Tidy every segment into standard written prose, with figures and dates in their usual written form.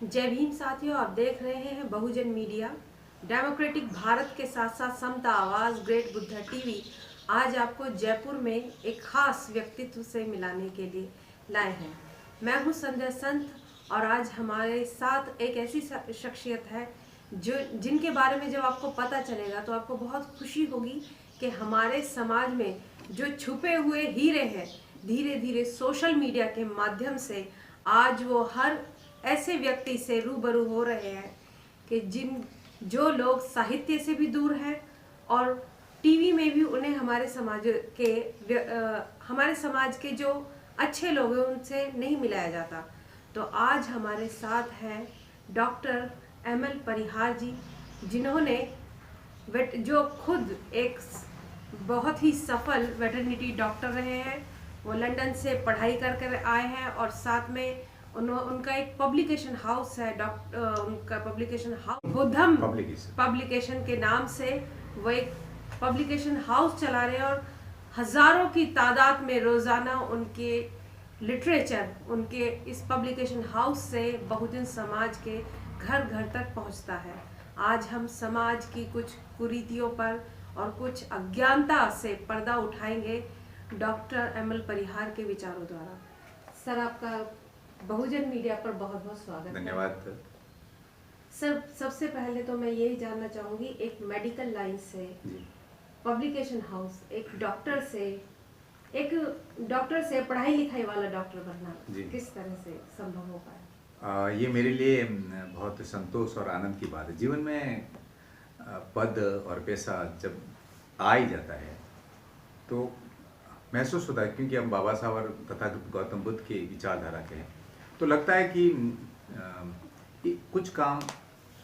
जय भीम साथियों, आप देख रहे हैं बहुजन मीडिया। डेमोक्रेटिक भारत के साथ साथ समता आवाज ग्रेट बुद्धा टीवी आज आपको जयपुर में एक खास व्यक्तित्व से मिलाने के लिए लाए हैं। मैं हूं संजय संत और आज हमारे साथ एक ऐसी शख्सियत है जो जिनके बारे में जब आपको पता चलेगा तो आपको बहुत खुशी होगी कि हमारे समाज में जो छुपे हुए हीरे हैं, धीरे धीरे सोशल मीडिया के माध्यम से आज वो हर ऐसे व्यक्ति से रूबरू हो रहे हैं कि जो लोग साहित्य से भी दूर हैं और टीवी में भी उन्हें हमारे समाज के जो अच्छे लोग हैं उनसे नहीं मिलाया जाता। तो आज हमारे साथ हैं डॉक्टर एमएल परिहार जी, जिन्होंने जो खुद एक बहुत ही सफल वेटरनिटी डॉक्टर रहे हैं। वो लंदन से पढ़ाई कर कर आए हैं और साथ में उनका एक पब्लिकेशन हाउस है, उनका पब्लिकेशन हाउस बुद्धम पब्लिकेशन के नाम से वो एक पब्लिकेशन हाउस चला रहे हैं और हजारों की तादाद में रोजाना उनके लिटरेचर उनके इस पब्लिकेशन हाउस से बहुजन समाज के घर घर तक पहुंचता है। आज हम समाज की कुछ कुरीतियों पर और कुछ अज्ञानता से पर्दा उठाएंगे डॉक्टर एमएल परिहार के विचारों द्वारा। सर, आपका बहुजन मीडिया पर बहुत बहुत स्वागत। धन्यवाद सर, सबसे पहले तो मैं यही जानना चाहूंगी, एक मेडिकल लाइन से पब्लिकेशन हाउस, एक डॉक्टर से पढ़ाई लिखाई वाला डॉक्टर बनना किस तरह से संभव हो पाया? ये मेरे लिए बहुत संतोष और आनंद की बात है। जीवन में पद और पैसा जब आ ही जाता है तो महसूस होता है, क्योंकि हम बाबा साहब और तथा गौतम बुद्ध के विचारधारा के हैं, तो लगता है कि कुछ काम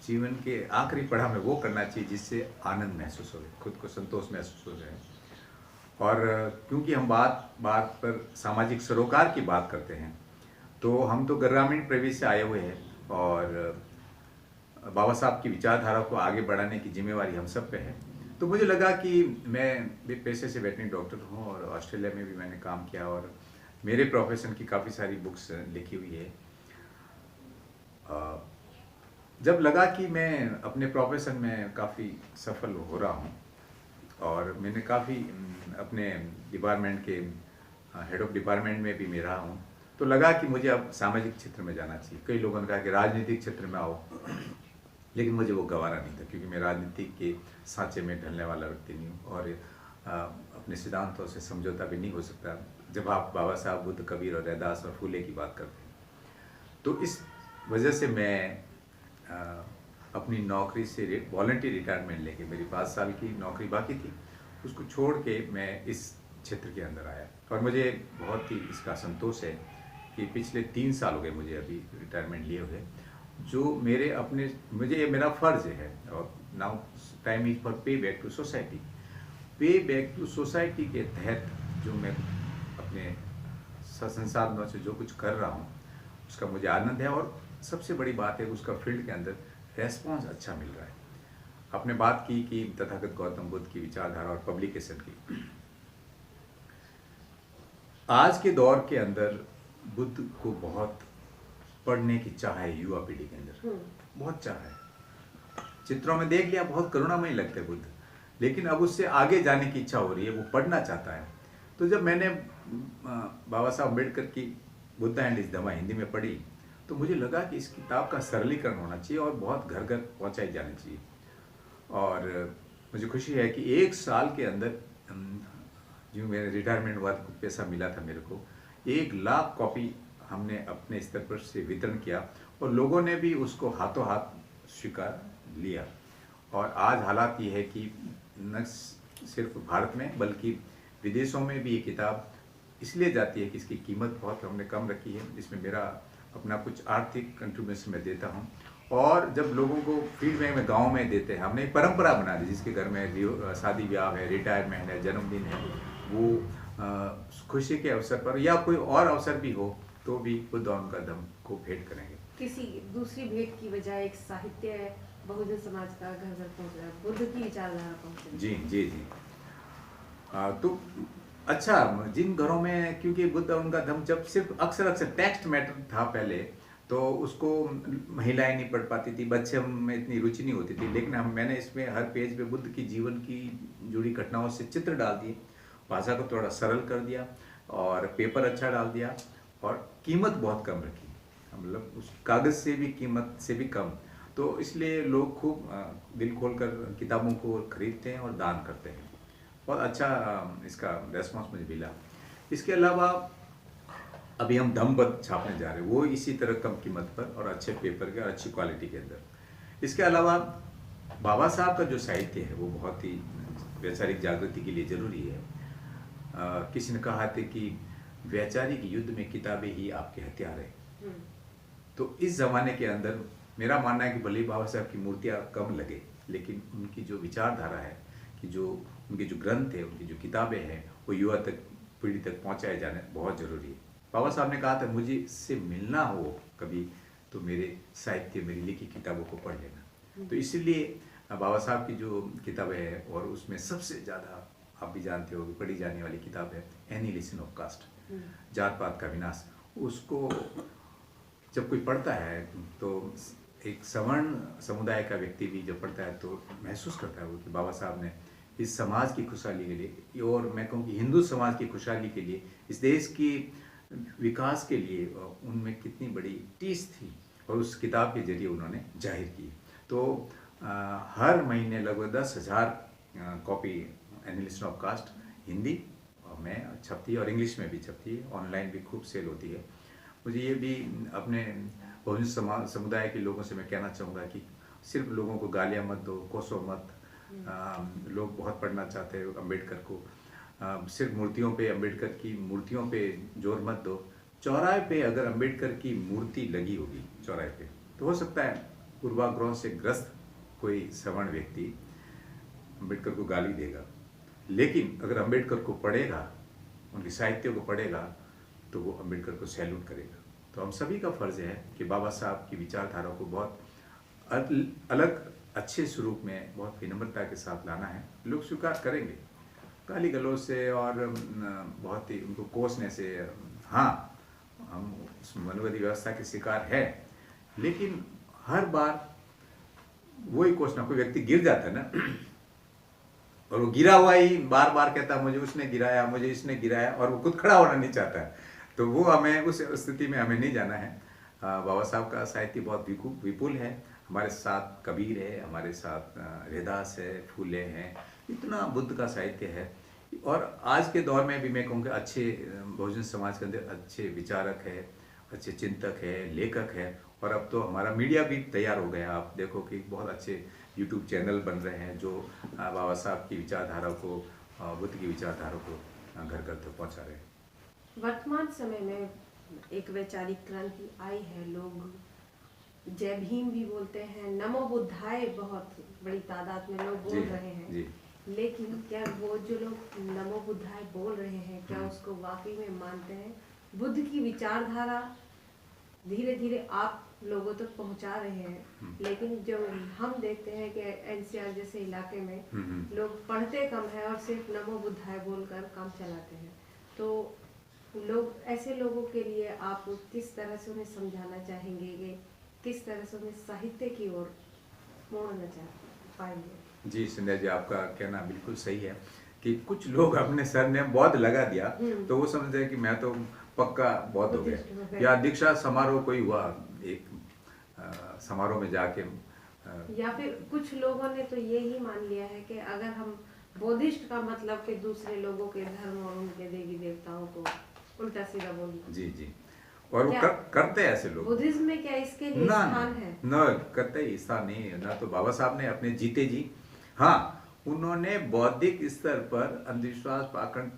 जीवन के आखिरी पड़ाव में वो करना चाहिए जिससे आनंद महसूस हो, खुद को संतोष महसूस हो जाए। और क्योंकि हम बात बात पर सामाजिक सरोकार की बात करते हैं, तो हम तो ग्रामीण परिवेश से आए हुए हैं और बाबा साहब की विचारधारा को आगे बढ़ाने की जिम्मेवारी हम सब पे है। तो मुझे लगा कि मैं पेशे से वेटरनरी डॉक्टर हूँ और ऑस्ट्रेलिया में भी मैंने काम किया और मेरे प्रोफेशन की काफ़ी सारी बुक्स लिखी हुई है। जब लगा कि मैं अपने प्रोफेशन में काफ़ी सफल हो रहा हूँ और मैंने काफ़ी अपने डिपार्टमेंट के हेड ऑफ डिपार्टमेंट में भी मैं रहा हूँ, तो लगा कि मुझे अब सामाजिक क्षेत्र में जाना चाहिए। कई लोगों ने कहा कि राजनीतिक क्षेत्र में आओ, लेकिन मुझे वो गवारा नहीं था, क्योंकि मैं राजनीति के सांचे में ढलने वाला व्यक्ति नहीं हूँ और अपने सिद्धांतों से समझौता भी नहीं हो सकता जब आप बाबा साहब, बुद्ध, कबीर और रैदास और फूले की बात करते हैं। तो इस वजह से मैं अपनी नौकरी से वॉलंटियर रिटायरमेंट लेके, मेरी 5 साल की नौकरी बाकी थी, उसको छोड़ के मैं इस क्षेत्र के अंदर आया और मुझे बहुत ही इसका संतोष है कि पिछले 3 साल हो गए मुझे अभी रिटायरमेंट लिए हुए, जो मुझे मेरा फर्ज है। और now time is for pay back to society. Pay back to society के तहत जो मैं अपने संसाधनों से जो कुछ कर रहा हूँ उसका मुझे आनंद है और सबसे बड़ी बात है उसका फील्ड के अंदर रेस्पॉन्स अच्छा मिल रहा है। आपने बात की कि तथागत गौतम बुद्ध की विचारधारा और पब्लिकेशन की। आज के दौर के अंदर बुद्ध को बहुत पढ़ने की चाह है, युवा पीढ़ी के अंदर बहुत चाह है। चित्रों में देख लिया, बहुत करुणामय लगते बुद्ध, लेकिन अब उससे आगे जाने की इच्छा हो रही है, वो पढ़ना चाहता है। तो जब मैंने बाबा साहब अम्बेडकर की बुद्धा एंड हिज धम्मा हिंदी में पढ़ी, तो मुझे लगा कि इस किताब का सरलीकरण होना चाहिए और बहुत घर घर पहुँचाई जानी चाहिए। और मुझे खुशी है कि 1 साल के अंदर जो मेरे रिटायरमेंट हुआ था, कुछ पैसा मिला था मेरे को, 1 लाख कॉपी हमने अपने स्तर पर से वितरण किया और लोगों ने भी उसको हाथों हाथ स्वीकार लिया। और आज हालात ये है कि न सिर्फ भारत में बल्कि विदेशों में भी ये किताब इसलिए जाती है कि इसकी कीमत बहुत हमने कम रखी है, जिसमें मेरा अपना कुछ आर्थिक कंट्रीब्यूशन मैं देता हूँ। और जब लोगों को फीडबैक में गाँव में देते हैं, हमने एक परंपरा बना दी, जिसके घर में शादी ब्याह है, रिटायरमेंट है, जन्मदिन है, वो खुशी के अवसर पर या कोई और अवसर भी हो तो भी बुद्ध और उनका धम्म को भेंट करेंगे। किसी दूसरी भेंट की बजाय एक साहित्य बहुजन समाज का घर घर पहुंच रहा है, बुद्ध की विचारधारा पहुंच रही है। जी जी जी। तो अच्छा, जिन घरों में, क्योंकि बुद्ध और उनका धम्म जब सिर्फ अक्सर टेक्स्ट मैटर था पहले, तो उसको महिलाएं नहीं पढ़ पाती थी, बच्चे में इतनी रुचि नहीं होती थी। लेकिन मैंने इसमें हर पेज पे बुद्ध की जीवन की जुड़ी घटनाओं से चित्र डाल दिए, भाषा को थोड़ा सरल कर दिया और पेपर अच्छा डाल दिया और कीमत बहुत कम रखी, मतलब उस कागज़ से भी कीमत से भी कम। तो इसलिए लोग खूब दिल खोलकर किताबों को खरीदते हैं और दान करते हैं। बहुत अच्छा इसका रेस्पॉन्स मुझे मिला। इसके अलावा अभी हम धम्मपद छापने जा रहे हैं, वो इसी तरह कम कीमत पर और अच्छे पेपर के और अच्छी क्वालिटी के अंदर। इसके अलावा बाबा साहब का जो साहित्य है वो बहुत ही वैचारिक जागृति के लिए ज़रूरी है। किसी ने कहा था कि वैचारिक युद्ध में किताबें ही आपके हथियार हैं। तो इस ज़माने के अंदर मेरा मानना है कि भले बाबा साहब की मूर्तियाँ कम लगे, लेकिन उनकी जो विचारधारा है, कि जो उनके जो ग्रंथ है, उनकी जो किताबें हैं, वो युवा तक, पीढ़ी तक पहुँचाए जाने बहुत ज़रूरी है। बाबा साहब ने कहा था, मुझे इससे मिलना हो कभी तो मेरे साहित्य, मेरी लिखी किताबों को पढ़ लेना। तो इसीलिए बाबा साहब की जो किताबें हैं, और उसमें सबसे ज़्यादा आप भी जानते हो पढ़ी जाने वाली किताब है एनिहिलेशन ऑफ कास्ट, जात पात का विनाश। उसको जब कोई पढ़ता है तो एक सवर्ण समुदाय का व्यक्ति भी जब पढ़ता है तो महसूस करता है वो कि बाबा साहब ने इस समाज की खुशहाली के लिए, और मैं कहूँ कि हिंदू समाज की खुशहाली के लिए, इस देश की विकास के लिए उनमें कितनी बड़ी टीस थी, और उस किताब के जरिए उन्होंने जाहिर की। तो हर महीने लगभग 10,000 copy annihilation of caste Hindi में छपती है और इंग्लिश में भी छपती है, ऑनलाइन भी खूब सेल होती है। मुझे ये भी अपने बहुजन समुदाय के लोगों से मैं कहना चाहूँगा कि सिर्फ लोगों को गालियाँ मत दो, कोसो मत। लोग बहुत पढ़ना चाहते हैं अम्बेडकर को, सिर्फ मूर्तियों पे, अम्बेडकर की मूर्तियों पे जोर मत दो। चौराहे पे अगर अम्बेडकर की मूर्ति लगी होगी चौराहे पे, तो हो सकता है पूर्वाग्रह से ग्रस्त कोई सवर्ण व्यक्ति अम्बेडकर को गाली देगा, लेकिन अगर अम्बेडकर को पढ़ेगा, उनके साहित्य को पढ़ेगा, तो वो अम्बेडकर को सैल्यूट करेगा। तो हम सभी का फर्ज है कि बाबा साहब की विचारधारा को बहुत अलग अच्छे स्वरूप में बहुत विनम्रता के साथ लाना है। लोग स्वीकार करेंगे गाली गलौज से और बहुत ही उनको कोसने से। हाँ, हम उस मनोवादी व्यवस्था के शिकार है, लेकिन हर बार वही कोसना, कोई व्यक्ति गिर जाता है ना, और वो गिरा हुआ ही बार बार कहता है मुझे उसने गिराया, मुझे इसने गिराया, और वो खुद खड़ा होना नहीं चाहता है, तो वो हमें उस स्थिति में हमें नहीं जाना है। बाबा साहब का साहित्य बहुत विपुल है। हमारे साथ कबीर है, हमारे साथ रैदास है, फूले हैं, इतना बुद्ध का साहित्य है। और आज के दौर में भी मैं कहूँगा अच्छे बहुजन समाज के अंदर अच्छे विचारक है, अच्छे चिंतक है, लेखक है, और अब तो हमारा मीडिया भी तैयार हो गया। आप देखो कि बहुत अच्छे यूट्यूब चैनल बन रहे हैं जो बाबा साहब की विचारधारा को, बुद्ध की विचारधारा को घर घर तक पहुँचा रहे हैं। वर्तमान समय में एक वैचारिक क्रांति आई है, लोग जय भीम भी बोलते हैं, नमो बुद्धाय बहुत बड़ी तादाद में लोग बोल रहे हैं जी। लेकिन क्या वो जो लोग नमो बुद्धाय बोल रहे हैं, क्या उसको वाकई में मानते हैं? बुद्ध की विचारधारा धीरे धीरे आप लोगों तक पहुंचा रहे हैं, लेकिन जो हम देखते हैं कि एनसीआर जैसे इलाके में लोग पढ़ते कम है और सिर्फ नमो बुद्धाय बोलकर काम चलाते हैं। तो लोग, ऐसे लोगों के लिए आप किस तरह से उन्हें समझाना चाहेंगे कि किस तरह से उन्हें साहित्य की ओर मोड़ना पाएंगे? जी संध्या जी, आपका कहना बिल्कुल सही है कि कुछ लोग अपने सर ने बौद्ध लगा दिया तो वो समझते हैं कि मैं तो पक्का बौद्ध हो गया, या दीक्षा समारोह कोई हुआ, एक समारोह में जाके, या फिर कुछ लोगों ने तो ये ही मान लिया है कि अगर हम बौद्धिस्ट का मतलब कि दूसरे लोगों के धर्म और उनके देवी देवताओं को उल्टा सीधा बोलना। जी जी, और वो करते हैं ऐसे लोग। बुद्धिज्म में क्या इसके लिए स्थान है? न करते ही स्थान नहीं है ना। तो बाबा साहब ने अपने जीते जी, हाँ, उन्होंने बौद्धिक स्तर पर अंधविश्वास पाखंड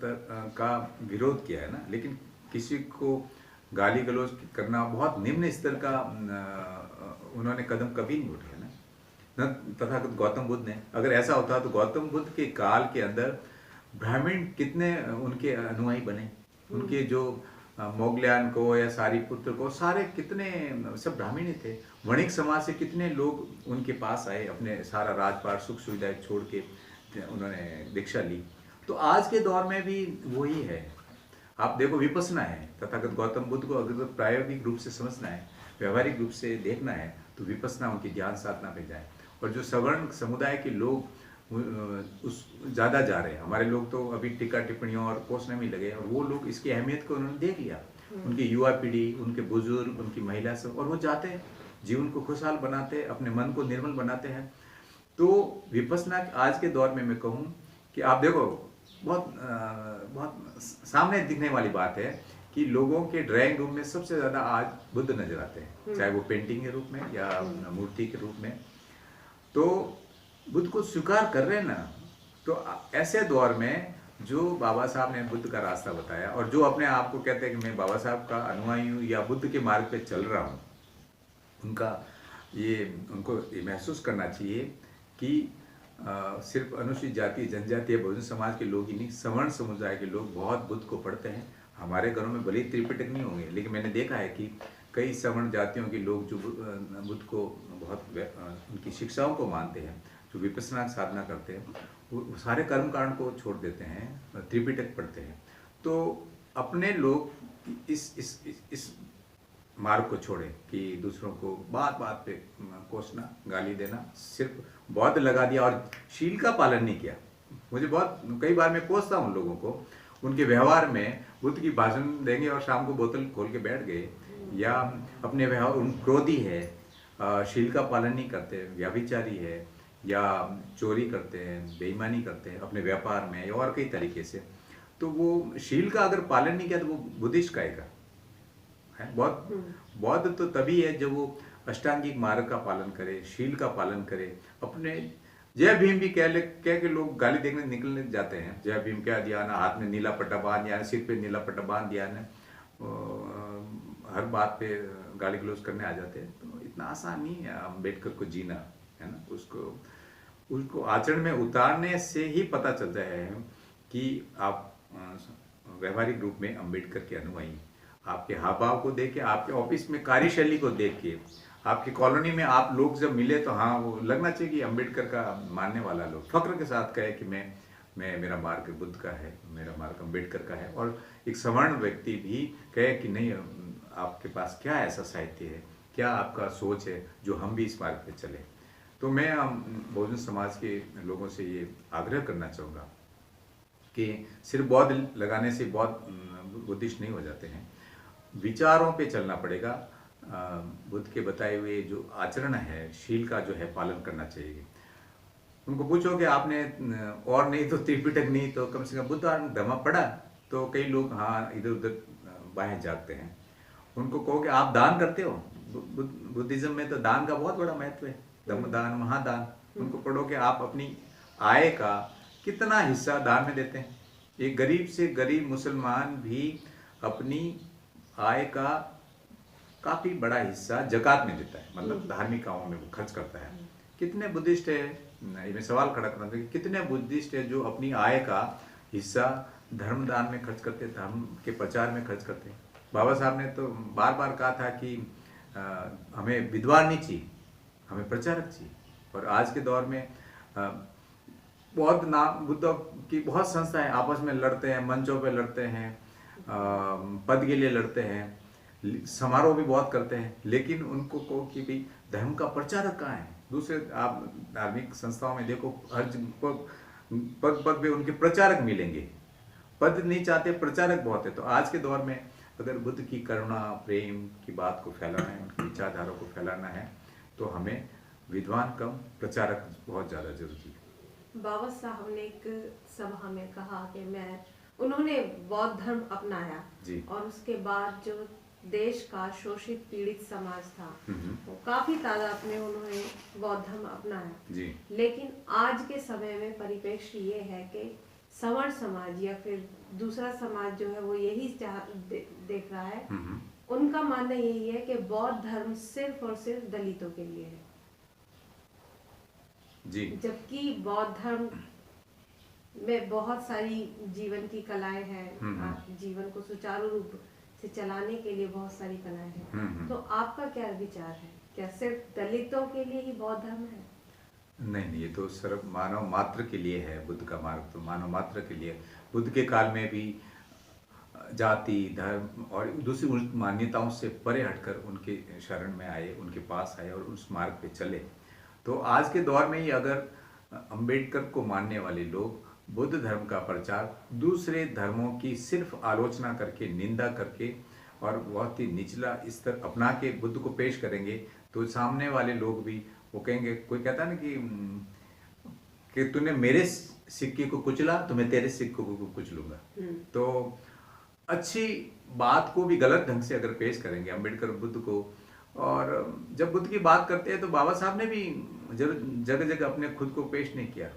का विरोध किया है ना, लेकिन किसी को गाली गलौज करना बहुत निम्न स्तर का उन्होंने कदम कभी नहीं उठाया ना। तथागत गौतम बुद्ध ने, अगर ऐसा होता तो गौतम बुद्ध के काल के अंदर ब्राह्मण कितने उनके अनुयायी बने, उनके जो मोगल्यान को या सारीपुत्र को, सारे कितने सब ब्राह्मण ही थे। वणिक समाज से कितने लोग उनके पास आए, अपने सारा राजपाट सुख सुविधाएं छोड़ के उन्होंने दीक्षा ली। तो आज के दौर में भी वही है। आप देखो विपස්සना है, तथागत गौतम बुद्ध को अगर प्रायोगिक रूप से समझना है व्यवहारिक रूप से देखना है तो विपස්සना उनकी ध्यान साधना पे जाए। और जो सवर्ण समुदाय के लोग उस ज़्यादा जा रहे हैं, हमारे लोग तो अभी टीका टिप्पणियों और कोसने में लगे, और वो लोग इसकी अहमियत को उन्होंने देख लिया। उनकी युवा पीढ़ी, उनके बुजुर्ग, उनकी महिला सब, और वो जाते हैं, जीवन को खुशहाल बनाते हैं, अपने मन को निर्मल बनाते हैं। तो विपස්සना आज के दौर में मैं कहूँ कि आप देखो, बहुत सामने दिखने वाली बात है कि लोगों के ड्राइंग रूम में सबसे ज़्यादा आज बुद्ध नजर आते हैं, चाहे वो पेंटिंग के रूप में या मूर्ति के रूप में। तो बुद्ध को स्वीकार कर रहे हैं ना, तो ऐसे दौर में जो बाबा साहब ने बुद्ध का रास्ता बताया, और जो अपने आप को कहते हैं कि मैं बाबा साहब का अनुयायी हूँ या बुद्ध के मार्ग पे चल रहा हूँ, उनको ये महसूस करना चाहिए कि सिर्फ अनुसूचित जाति, जनजातीय, बहुजन समाज के लोग ही नहीं, सवर्ण समुदाय के लोग बहुत बुद्ध को पढ़ते हैं। हमारे घरों में भले ही त्रिपिटक नहीं होंगे, लेकिन मैंने देखा है कि कई सवर्ण जातियों के लोग जो बुद्ध को बहुत उनकी शिक्षाओं को मानते हैं, जो विपස්සना साधना करते हैं, वो सारे कर्मकांड को छोड़ देते हैं, त्रिपिटक पढ़ते हैं। तो अपने लोग इस मार्ग को छोड़े कि दूसरों को बात बात पे कोसना, गाली देना, सिर्फ बौद्ध लगा दिया और शील का पालन नहीं किया। मुझे बहुत कई बार मैं कोसता हूँ लोगों को, उनके व्यवहार में बुद्ध की भाषण देंगे और शाम को बोतल खोल के बैठ गए, या अपने व्यवहार उन क्रोधी है, शील का पालन नहीं करते, व्यभिचारी है, या चोरी करते हैं, बेईमानी करते हैं अपने व्यापार में, या और कई तरीके से। तो वो शील का अगर पालन नहीं किया तो वो बुद्धिस्ट कहेगा। बौद्ध तो तभी है जब वो अष्टांगिक मार्ग का पालन करे, शील का पालन करे। अपने जय भीम भी कह के लोग गाली देने निकलने जाते हैं, जय भीम कह दिया ना, हाथ में नीला पट्टा बांध दिया, सिर पे नीला पट्टा बांध दिया ना, हर बात पे गाली गलौज करने आ जाते हैं। तो इतना आसान नहीं है अम्बेडकर को जीना, है ना। उसको आचरण में उतारने से ही पता चलता है कि आप व्यवहारिक रूप में अम्बेडकर के अनुयायी। आपके हाव भाव को देख के, आपके ऑफिस में कार्यशैली को देख के, आपकी कॉलोनी में आप लोग जब मिले तो हाँ, वो लगना चाहिए कि अम्बेडकर का मानने वाला लोग फक्र के साथ कहे कि मैं मेरा मार्ग बुद्ध का है, मेरा मार्ग अम्बेडकर का है। और एक सवर्ण व्यक्ति भी कहे कि नहीं, आपके पास क्या ऐसा साहित्य है, क्या आपका सोच है जो हम भी इस मार्ग पे चले। तो मैं बहुजन समाज के लोगों से ये आग्रह करना चाहूँगा कि सिर्फ बौद्ध लगाने से बुद्धिस्ट नहीं हो जाते हैं, विचारों पे चलना पड़ेगा। बुद्ध के बताए हुए जो आचरण है, शील का जो है पालन करना चाहिए। उनको पूछो कि आपने और नहीं तो त्रिपिटक नहीं तो कम से कम बुद्ध और धम्म पढ़ा, तो कई लोग हाँ इधर उधर बाहें जागते हैं। उनको कहो कि आप दान करते हो, बुद्धिज्म में तो दान का बहुत बड़ा महत्व है, धम्मदान महादान। उनको पढ़ो कि आप अपनी आय का कितना हिस्सा दान में देते हैं। एक गरीब से गरीब मुसलमान भी अपनी आय का काफी बड़ा हिस्सा जकात में देता है, मतलब धार्मिक कामों में वो खर्च करता है। कितने बुद्धिस्ट है, मैं सवाल खड़ा करना था कि कितने बुद्धिस्ट है जो अपनी आय का हिस्सा धर्मदान में खर्च करते हैं, धर्म के प्रचार में खर्च करते हैं। बाबा साहब ने तो बार बार कहा था कि हमें विद्वान नहीं चाहिए, हमें प्रचारक चाहिए। और आज के दौर में बुद्ध की बहुत संस्थाएं आपस में लड़ते हैं, मंचों पे लड़ते हैं, पद के लिए लड़ते हैं, समारोह भी बहुत करते हैं, लेकिन उनको कहो कि भाई धर्म का प्रचारक कहाँ है। दूसरे आप धार्मिक संस्थाओं में देखो, हर पद पे उनके प्रचारक मिलेंगे, पद नहीं चाहते, प्रचारक बहुत है। तो आज के दौर में अगर बुद्ध की करुणा प्रेम की बात को फैलाना है, उनकी विचारधारा को फैलाना है, तो हमें विद्वान कम प्रचारक बहुत ज़्यादा जरूरी है। बाबा साहब ने एक सभा में कहा कि उन्होंने बौद्ध धर्म अपनाया और उसके बाद जो देश का शोषित पीड़ित समाज था वो काफी तादाद में उन्होंने बौद्ध धर्म अपनाया। लेकिन आज के समय में परिप्रेक्ष्य ये है कि सवर्ण समाज या फिर दूसरा समाज जो है वो यही देख रहा है, उनका मानना यही है कि बौद्ध धर्म सिर्फ और सिर्फ दलितों के लिए है। जबकि बौद्ध धर्म में बहुत सारी जीवन की कलाएं हैं, जीवन को सुचारू रूप से चलाने के लिए बहुत सारी कलाएं हैं। तो आपका क्या विचार है, क्या सिर्फ दलितों के लिए ही बौद्ध धर्म है? नहीं, ये तो सिर्फ मानव मात्र के लिए है। बुद्ध का मार्ग तो मानव मात्र के लिए। बुद्ध के काल में भी जाति धर्म और दूसरी मान्यताओं से परे हटकर उनके शरण में आए, उनके पास आए और उस मार्ग पे चले। तो आज के दौर में ही अगर अंबेडकर को मानने वाले लोग बुद्ध धर्म का प्रचार दूसरे धर्मों की सिर्फ आलोचना करके, निंदा करके और बहुत ही निचला स्तर अपना के बुद्ध को पेश करेंगे, तो सामने वाले लोग भी वो कहेंगे, कोई कहता ना कि तूने मेरे सिक्के को कुचला तो मैं तेरे सिक्के को कुचलूंगा। तो अच्छी बात को भी गलत ढंग से अगर पेश करेंगे अंबेडकर बुद्ध को, और जब बुद्ध की बात करते हैं तो बाबा साहब ने भी जगह जगह अपने खुद को पेश नहीं किया।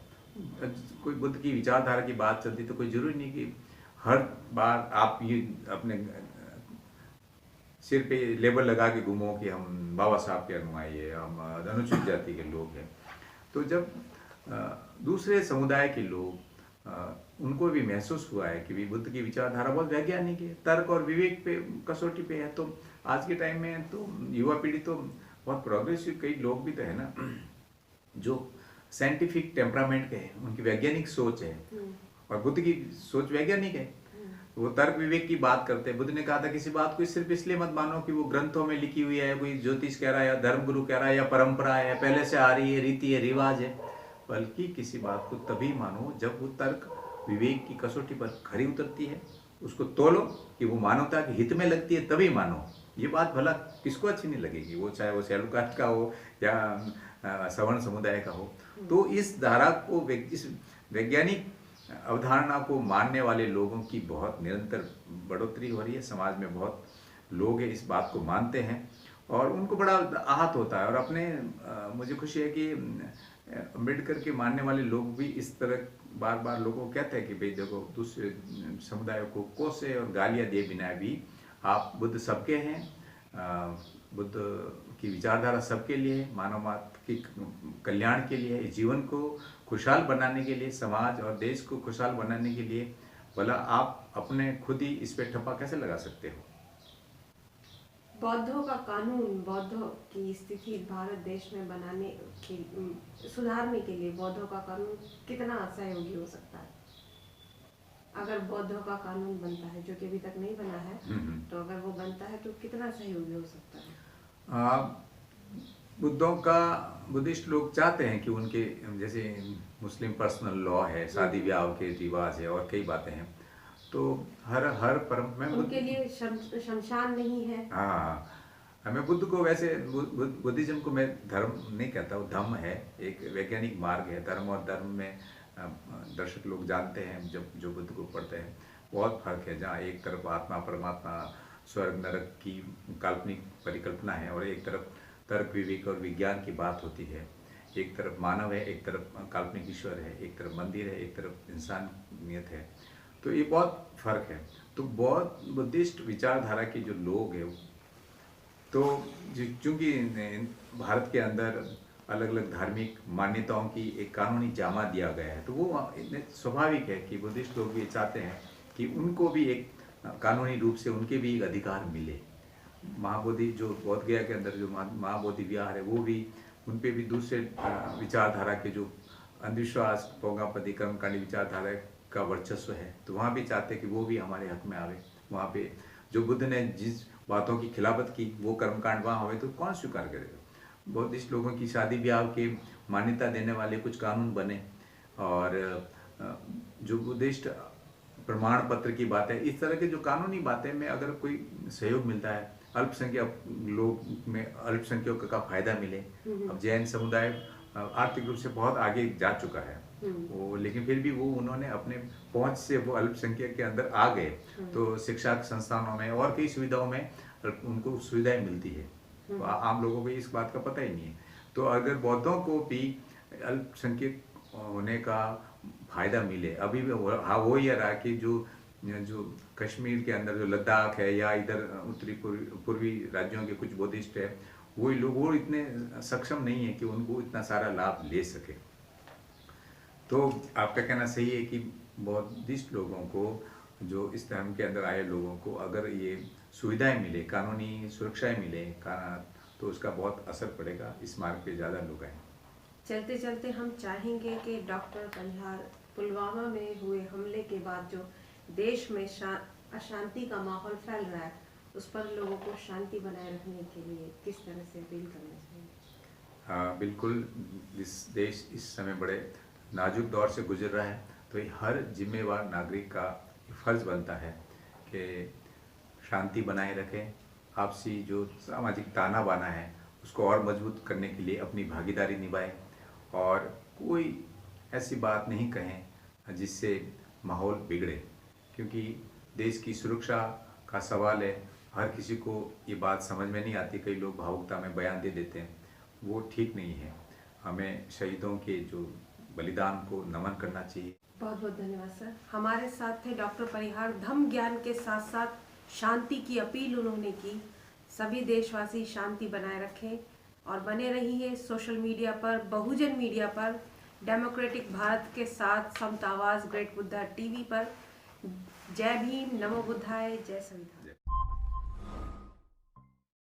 कोई बुद्ध की विचारधारा की बात चलती तो कोई जरूरी नहीं कि हर बार आप ये अपने सिर पे लेबल लगा के घूमो कि हम बाबा साहब के अनुयायी है, हम अनुसूचित जाति के लोग हैं। तो जब दूसरे समुदाय के लोग उनको भी महसूस हुआ है कि भी बुद्ध की विचारधारा बहुत वैज्ञानिक है, तर्क और विवेक पे कसौटी पे है, तो आज के टाइम में तो युवा पीढ़ी तो बहुत प्रोग्रेसिव कई लोग भी तो है ना जो साइंटिफिक टेम्परामेंट के हैं, उनकी वैज्ञानिक सोच है और बुद्ध की सोच वैज्ञानिक है। वो तर्क विवेक की बात करते हैं। बुद्ध ने कहा था किसी बात को सिर्फ इसलिए मत मानो कि वो ग्रंथों में लिखी हुई है, कोई ज्योतिष कह रहा है या धर्मगुरु कह रहा है या परंपरा है, पहले से आ रही है, रीति है, रिवाज है, बल्कि किसी बात को तभी मानो जब वो तर्क विवेक की कसौटी पर खरी उतरती है, उसको तोलो कि वो मानवता के हित में लगती है, तभी मानो। ये बात भला किसको अच्छी नहीं लगेगी, वो चाहे वो शेड्यूल कास्ट का हो या सवर्ण समुदाय का हो। तो इस धारा को, इस वैज्ञानिक अवधारणा को मानने वाले लोगों की बहुत निरंतर बढ़ोतरी हो रही है। समाज में बहुत लोग हैं इस बात को मानते हैं और उनको बड़ा आहत होता है। और अपने मुझे खुशी है कि अम्बेडकर के मानने वाले लोग भी इस तरह बार बार लोगों को कहते हैं कि भाई देखो, दूसरे समुदायों को कोसे और गालियाँ दिए बिना भी आप बुद्ध सबके हैं, बुद्ध की विचारधारा सबके लिए, मानववाद के कल्याण के लिए, जीवन को खुशहाल बनाने के लिए, समाज और देश को खुशहाल बनाने के लिए, भला आप अपने खुद ही इस पे ठप्पा कैसे लगा सकते हो? बौद्धों का कानून, बौद्धों की स्थिति भारत देश में बनाने के, सुधारने के लिए बौद्धों का कानून कितना सहयोगी हो सकता है? अगर बौद्धों का कानून बनता है, जो कि अभी तक नहीं बना है, तो अगर वो बनता है तो कितना सहयोगी हो सकता है? बुद्धिस्ट लोग चाहते हैं कि उनके जैसे मुस्लिम पर्सनल लॉ है, शादी ब्याह के रिवाज है और कई बातें हैं, तो हर परम में उनके लिए शमशान नहीं है। हाँ, हमें बुद्ध को वैसे बुद्धिज्म को मैं धर्म नहीं कहता, वो धम्म है, एक वैज्ञानिक मार्ग है। धर्म और धर्म में दर्शक लोग जानते हैं जब जो बुद्ध को पढ़ते हैं, बहुत फर्क है। जहाँ एक तरफ आत्मा परमात्मा स्वर्ग नरक की काल्पनिक परिकल्पना है और एक तरफ तर्क विवेक और विज्ञान की बात होती है। एक तरफ मानव है, एक तरफ काल्पनिक ईश्वर है, एक तरफ मंदिर है, एक तरफ इंसानियत है। तो ये बहुत फर्क है। तो बहुत बुद्धिस्ट विचारधारा के जो लोग हैं, तो चूँकि भारत के अंदर अलग अलग धार्मिक मान्यताओं की एक कानूनी जामा दिया गया है, तो वो स्वाभाविक है कि बुद्धिस्ट लोग भी चाहते हैं कि उनको भी एक कानूनी रूप से उनके भी एक अधिकार मिले। महाबोधि जो बोध गया के अंदर जो महाबोधि विहार है, वो भी उन पे भी दूसरे विचारधारा के जो अंधविश्वास, पोंगापति, कर्मकांडी विचारधारा का वर्चस्व है, तो वहाँ भी चाहते कि वो भी हमारे हक में आवे। वहाँ पे जो बुद्ध ने जिस बातों की खिलाफत की वो कर्मकांड वहाँ हुए तो कौन स्वीकार करेगा? बौद्धिस्ट लोगों की शादी ब्याह के मान्यता देने वाले कुछ कानून बने, और जो बुद्धिस्ट प्रमाण पत्र की बात है, इस तरह के जो कानूनी बातें में अगर कोई सहयोग मिलता है, अल्पसंख्यक लोग में अल्पसंख्यकों का फायदा मिले। अब जैन समुदाय आर्थिक रूप से बहुत आगे जा चुका है वो, लेकिन फिर भी वो उन्होंने अपने पहुंच से वो अल्पसंख्यक के अंदर आ गए, तो शिक्षा संस्थानों में और कई सुविधाओं में उनको सुविधाएं मिलती है। तो आम लोगों को इस बात का पता ही नहीं है। तो अगर बौद्धों को भी अल्पसंख्यक होने का फायदा मिले, अभी भी हाँ वो ही रहा कि जो कश्मीर के अंदर जो लद्दाख है या इधर उत्तरी पूर्वी राज्यों के कुछ बुद्धिस्ट है, वही लोग वो इतने सक्षम नहीं है कि उनको इतना सारा लाभ ले सके। तो आपका कहना सही है कि बुद्धिस्ट लोगों को, जो इस धर्म के अंदर आए लोगों को अगर ये सुविधाएं मिले, कानूनी सुरक्षाएं मिले, तो उसका बहुत असर पड़ेगा, इस मार्ग पे ज़्यादा लोग आए। चलते चलते हम चाहेंगे कि डॉक्टर परिहार, पुलवामा में हुए हमले के बाद जो देश में अशांति का माहौल फैल रहा है, उस पर लोगों को शांति बनाए रखने के लिए किस तरह से अपील करना चाहिए? हाँ बिल्कुल, इस देश इस समय बड़े नाजुक दौर से गुजर रहा है, तो ये हर जिम्मेवार नागरिक का फर्ज बनता है कि शांति बनाए रखें। आपसी जो सामाजिक ताना बाना है उसको और मजबूत करने के लिए अपनी भागीदारी निभाएं और कोई ऐसी बात नहीं कहें जिससे माहौल बिगड़े, क्योंकि देश की सुरक्षा का सवाल है। हर किसी को ये बात समझ में नहीं आती, कई लोग भावुकता में बयान दे देते हैं, वो ठीक नहीं है। हमें शहीदों के जो बलिदान को नमन करना चाहिए। बहुत बहुत धन्यवाद सर। हमारे साथ थे डॉक्टर परिहार। धम्म ज्ञान के साथ साथ शांति की अपील उन्होंने की। सभी देशवासी शांति बनाए रखें और बने रहिए सोशल मीडिया पर, बहुजन मीडिया पर, डेमोक्रेटिक भारत के साथ, समता आवाज, ग्रेट बुद्धा टीवी पर। जय भीम, नमो बुद्धाय, जय संविधान।